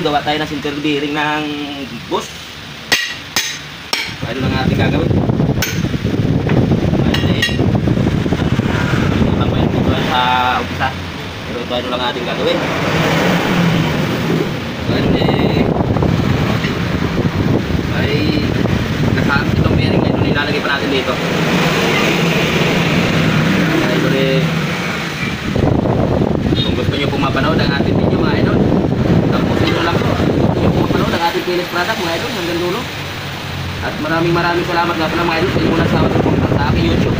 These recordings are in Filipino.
idol, gawa tayo ng center bearing ng bus. So idol ang ating gagawin. Ito lang po ito sa umpisa. Pero ito idol ang ating gagawin. So idol ay nakakit itong bearing idol, ilalagay pa natin dito. Idol kung gusto nyo pong mapanood ang ating video mga idol, tapusin nyo lang po. Gusto nyo pong mapanood ang ating finished product mga idol hanggang dulo. At maraming salamat nga pala mga idol sa inyo muna sa aking YouTube.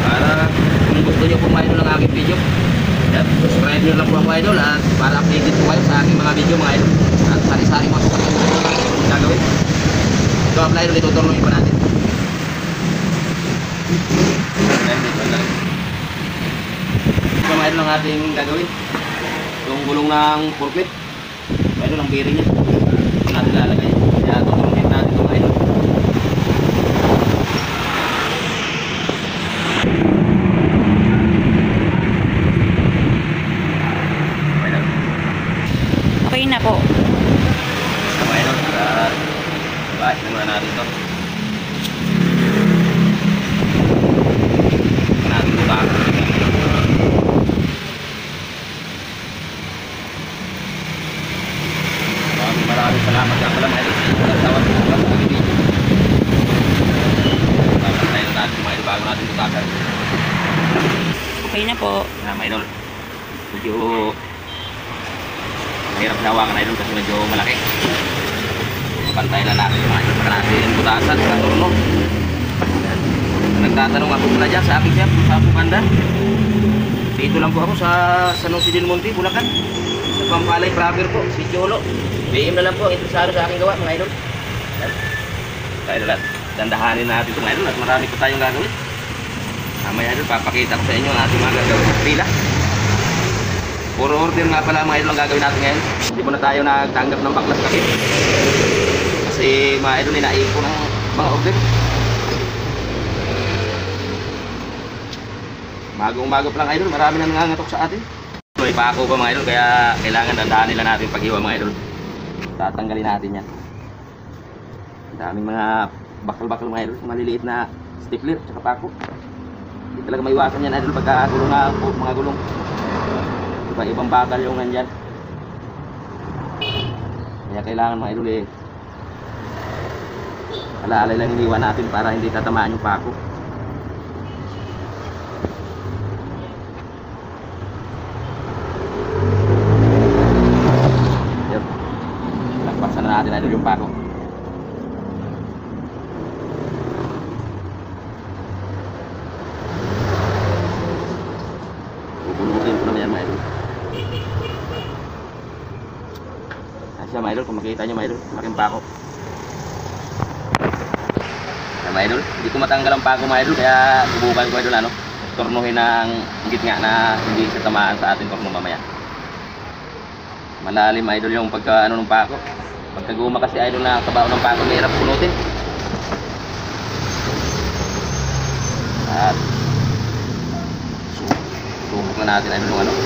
Para kung gusto nyo pong mga idol ang aking video, subscribe nyo lang po mga idol at para updated po kayo sa aking mga video mga idol. At sari-sari mga gagawin. Ito apply idol, itutuloy pa natin. Ito mga idol ang ating gagawin. Yung gulong ng forklift. Ito ang bearing niya. Ito natin lalagay. Kaya tutulungin natin ito mga idol. Okay na po. Ito mga idol. Bahas na muna natin ito. Natin ito bago. Maraming salamat nga pala mga idol sa tawad ko sa aking video. Tapos tayo natin mga idol bago natin tutakan. Okay na po. Mga idol, medyo mahirap na hawakan idol kasi medyo malaki. Pantay na natin mga idol para natin butasan sa turno. Nagtatanong ako pala dyan sa aking chef sa Pupanda. Dito lang po ako sa San Jose del Monte, Bulacan. Sa Pampalay Proper po, si Cholo. BM na lang po, interesado sa aking gawa mga idol. Kaya idol, dandahanin natin ito mga idol at marami po tayong gagawin. Mamaya idol, papakita ko sa inyo ang ating mga gagawin sa pila. Puro order nga pala mga idol ang gagawin natin ngayon. Hindi mo na tayo nagtanggap ng baklas kapit. Kasi mga idol, ninaip ko ng mga order. Bagong-bago pa lang idol, marami na nangangatok sa atin. May pako pa mga idol, kaya kailangan dandahan nila natin pag-iwa mga idol. Tatanggalin natin yan. Daming mga bakal-bakal mga idol, maliliit na stapler at pako. Hindi talaga maiwasan yan idol pagka gulong na po, mga gulong. Ibang bakal yung nandyan. Kaya kailangan mga idol alaalay lang iniwan natin para hindi tatamaan yung pako. Natin idol yung pako. Bubulutin ko naman yan mga idol. Asya mga idol, kung makikita nyo mga idol, malaking pako. Kaya mga idol, hindi ko matanggal ang pako mga idol, kaya subukan ko idol tornuhin ng gitna na hindi siya tamaan sa ating torno mamaya. Malalim idol yung pagka ng pako. Pagkaguma kasi idol na kabaw ng pako, mahirap punutin. At subok na natin idol yung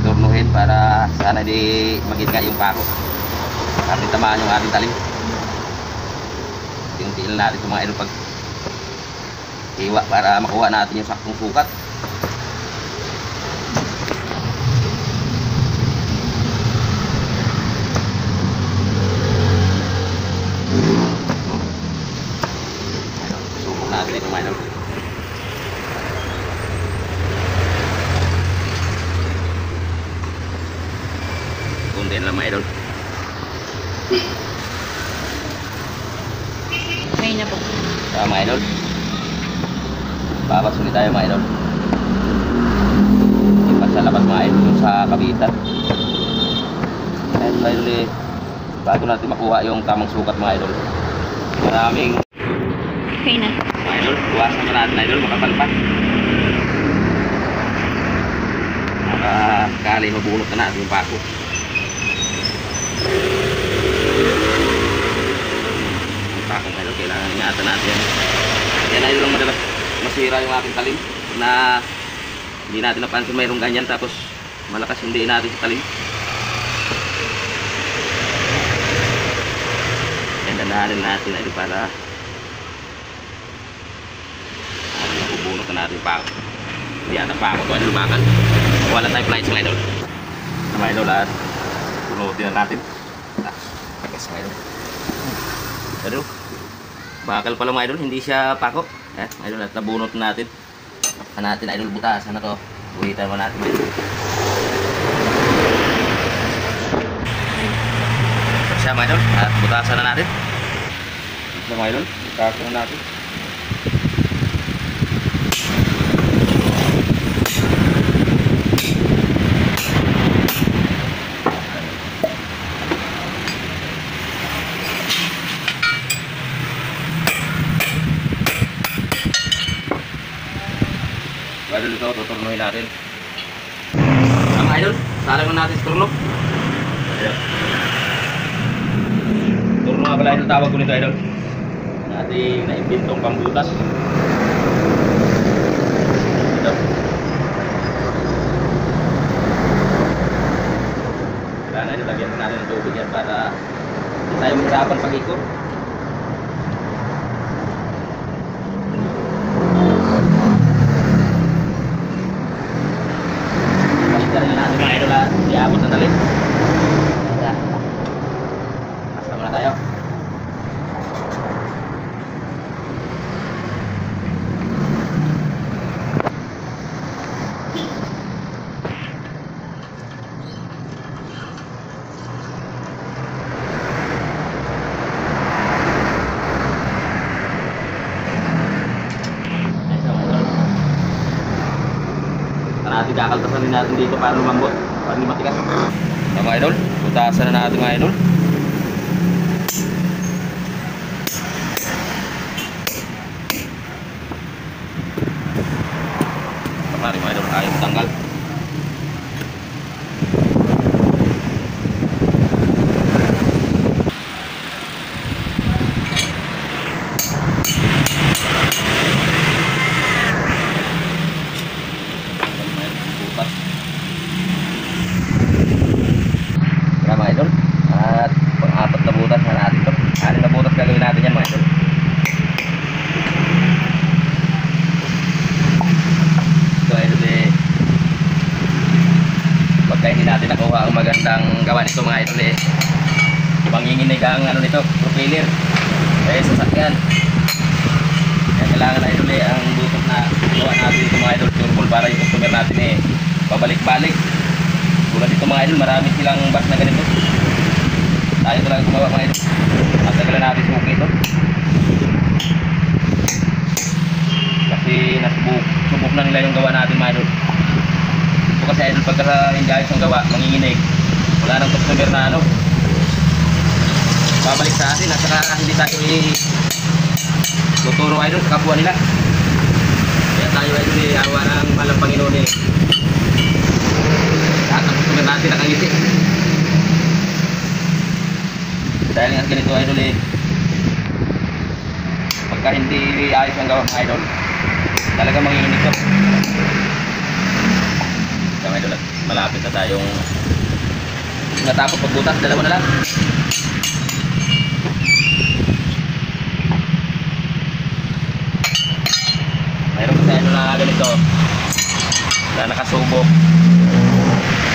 turnuhin para sana di magitga yung pako. Ating tamaan yung ating talim. Tingin natin yung mga idol pag iwa para makuha natin yung saktong sukat. Natin ito mga idol. Kunti lang mga idol. Okay na po. Mga idol, babas ulit tayo mga idol. Ipas sa labas mga idol yung sa kabitan. Ayun mga idol bago natin makuha yung tamang sukat mga idol, maraming Okay na. Idol, buwasan mo natin idol, makapalpak. Kali mabunot na natin yung pako. Ang pako idol, kailangan ingatan natin. Yan idol ang madalas masira yung aking talim na hindi natin napansin mayroong ganyan, tapos malakas hindi natin sa talim. Yan, dandahanin natin na ito para napubunot na natin pa. Hindi ata pa ako ito, idol, bakal. Wala tayo flights mga idol. Mga idol, at punutin na natin. Pakas mga idol. Pero, bakal pala mga idol, hindi siya pako. Mga idol, at nabunot na natin. Natin idol, butasan na to. Buhitan mo natin idol. Siya mga idol, at butasan na natin. Ito mga idol, butasan na natin. Idol, ito, tuturnuhin natin. Ang idol, salang na natin sa turno. Idol. Turno nga pala idol, tawag ko nito idol. Ating naimbintong pambutas. Ito. Kailangan idol, lagyan natin ng tubig yan para hindi tayo mahirapan pag-ikot. Iabot na talim. Basta muna tayo. Kakaltasan din natin dito para lumambot. Para hindi matigas. Mga idol, butasan na natin mga idol. Pagkari mga idol, ayaw matanggal. Mga idol, at pang-apat na butas na natin ito. 6 na butas gagawin natin yan mga idol. Ito idol eh, pagka hindi natin nakuha ang magandang gawa nito mga idol eh, manginginig ang ano nito, propeller sasakyan. Kaya kailangan idol eh, ang butot na gawa natin ito mga idol, turbo para yung customer natin eh pabalik-balik. Tulad dito mga idol, marami silang bus na ganito. Tayo talaga gumawa mga idol. Matagalan natin suki ito. Kasi subok na nila yung gawa natin mga idol. Ito kasi idol, pagka hindi ayos ang gawa, manginginig, wala nang customer na ano, babalik sa atin at saka hindi tayo tuturo idol sa kapwa nila. Kaya tayo idol awa ng malang Panginoon eh. Lahat ng customer natin nakangiti. Dahil nga ganito idol eh, pagka hindi ayos ang gawa ng idol, talaga manginginig ito. So idol, malapit na tayong natapos pagbutas, dalawa na lang. Mayroon kasi idol na ganito na nakasubok,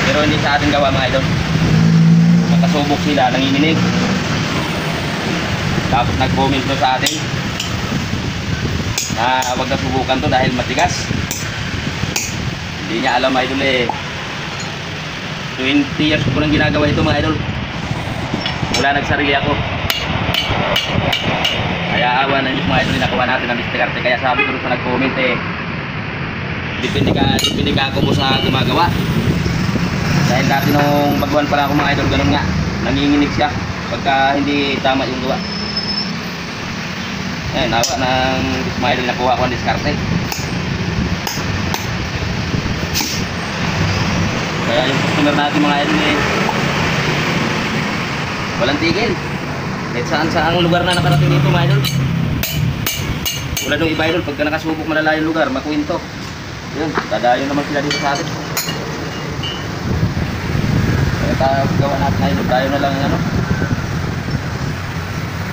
pero hindi sa ating gawa mga idol. Nakasubok sila, nanginginig, tapos nag-comment to sa atin na wag na subukan to dahil matigas. Hindi niya alam idol eh, 20 years ko nang ginagawa ito mga idol, wala nagsarili ako. Kaya awa na yung mga idol, nakuha natin ang diskarte. Kaya sabi ko sa nag-comment eh, depende ka ako mo sa gumagawa. Dahil dati nung baguhan pala ako mga idol, ganun nga, nanginginig siya pagka hindi tama yung gawa. Ayan, nawa ng mga idol, nakuha ko ang diskarte. Kaya yung customer natin mga idol eh, walang tigil. Kahit saan lugar na nakarating dito mga idol. Wala nung iba idol, pagka nakasubok malalayong lugar, makwento. Yun, dadayo naman sila dito sa atin. gawa natin idol. Tayo na lang ano.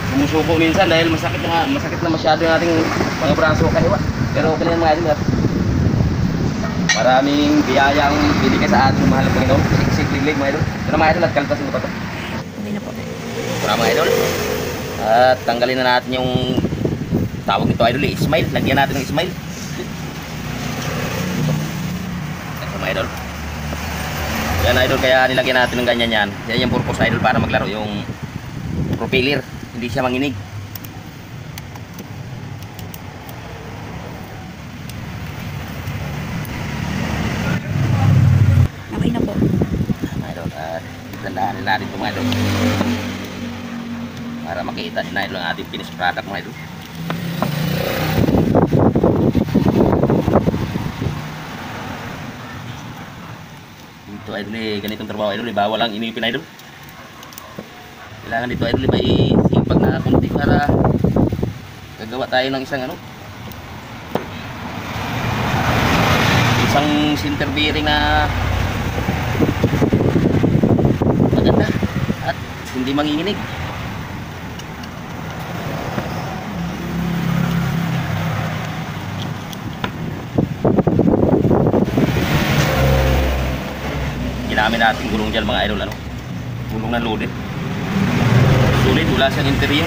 Sumusuko minsan dahil masakit na masyado yung ating mga braso kaliwa. Pero okay na yan mga idol. Maraming biyayang binigay sa ating mahal na Panginoon. Siksik liglig mga idol. Ito na mga idol at kaltasin mo pa ito. Okay na po. Ito na mga idol. At tanggalin na natin yung tawag nito idol eh, smile. Lagyan natin ng smile. Ito mga idol. Yan idol, kaya nilagyan natin ng ganyan yan. Yan yung purpose idol para maglaro yung propeller. Hindi siya manginig. Okay na po. Mga idol, at dandahanin natin ito mga idol. Para makita din idol ang ating finished product mga idol. Dito idol eh, ganitong trabaho idol eh, bawal lang inipin idol. Kailangan dito idol eh, may sipag na kunti para gagawa tayo ng isang ano, isang center bearing na maganda at hindi manginginig. Ginamit natin gulong dyan mga idol, ano, gulong na loaded. Sulit, wala siyang interior.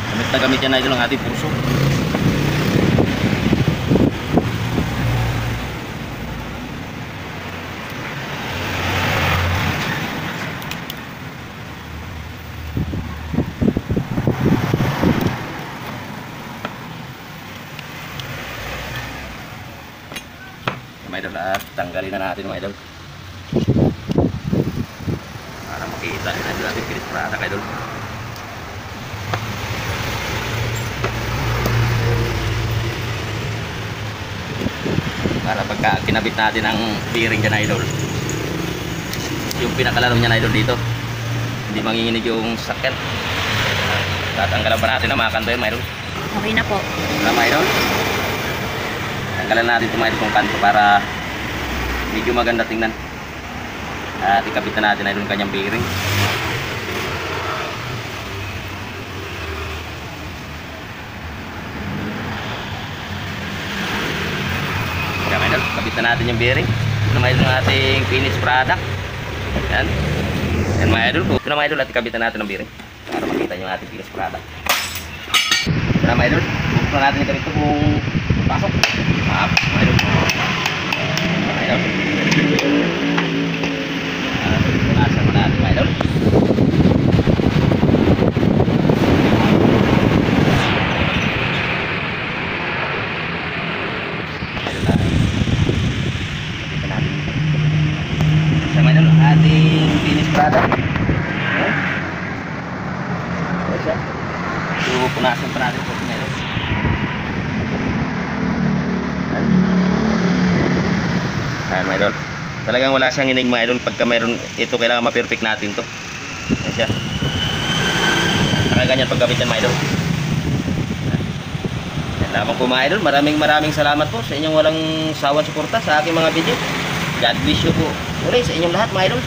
Gamit na gamit yan idol ang ating puso. Mga idol, at tanggalin na natin mga idol para makita natin finished product idol. Para pagka kinabit natin ang bearing dyan idol, yung pinakalaro niya idol dito, hindi manginginig yung sakit. Tatanggalan pa natin ang mga kanto yun mga idol. Okay na po. Mga idol, tanggalan natin ito mga idol kung kanto para medyo maganda tingnan. At ikabit na natin idol kanyang bearing. Kaya mga idol, kabit na natin yung bearing. Ito na mga idol ang ating finished product. Yan. Yan mga idol. Ito na mga idol at ikabit na natin ang bearing para makita nyo yung ating finished product. Ito na mga idol. Buksan na natin ito rito kung pasok. Mga idol. Mga idol. Punasan mo natin mga idol. Ating finished product. Ayan siya. So, punasan pa natin po ngayon. Ayan mga idol. Talagang wala siyang inig mga idol. Pagka mayroon ito, kailangan ma-perfect natin to. Ayan siya. Nakaganyan pagkabit yan mga idol. Ayan lamang po mga idol. Maraming salamat po sa inyong walang sawang suporta sa aking mga video. God bless you po. Muli sa inyong lahat mga idol.